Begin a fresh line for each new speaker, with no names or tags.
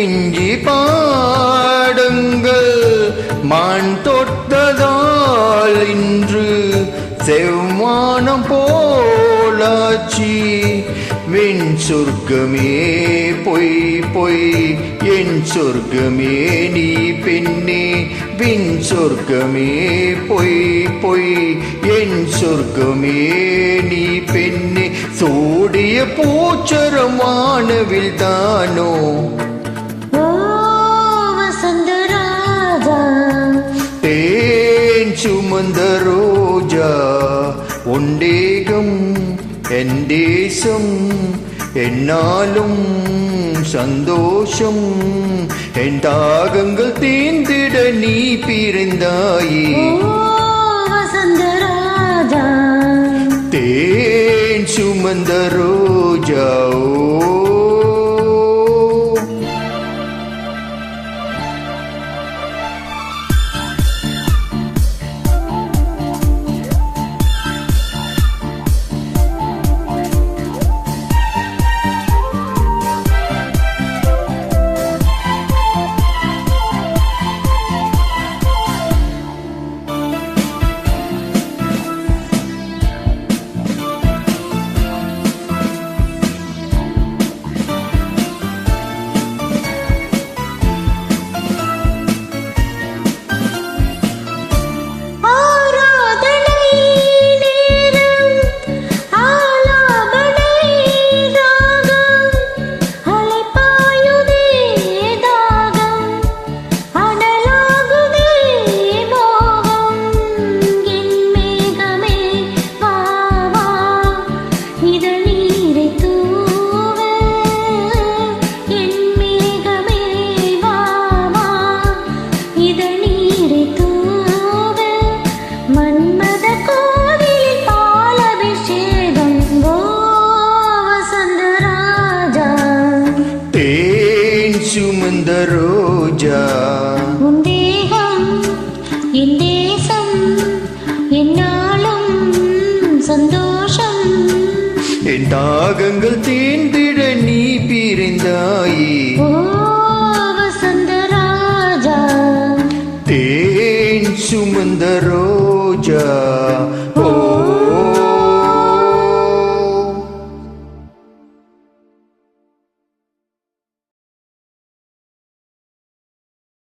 கெஞ்சி பாடுங்கள். மான் தொட்டதால் இன்று செவ்வானம் போலாச்சி. வெண் சொர்க்கமே பொய் பொய் என் சொர்க்கமே நீ பெண்ணே. விண் சொர்க்கமே பொய் பொய் என் சொர்க்கமே நீ பெண்ணே. சோடிய பூச்சரம் வானவில் தானோ தேன் சுமந்த ரோஜா. உண்டேகம் என் தேசம் என்னாலும் சந்தோஷம். என் தாகங்கள் தீர்ந்திட நீ பிறந்தாயே தேன் சுமந்த ரோஜா. சுமந்த ரோஜா.
உன் தேகம் என் தேசம் என்னாலும் சந்தோஷம்.
என் தாகங்கள் தீர்ந்திட நீ பிறந்தாயே
வசந்த ராஜா.
தேன் சுமந்த ரோஜா.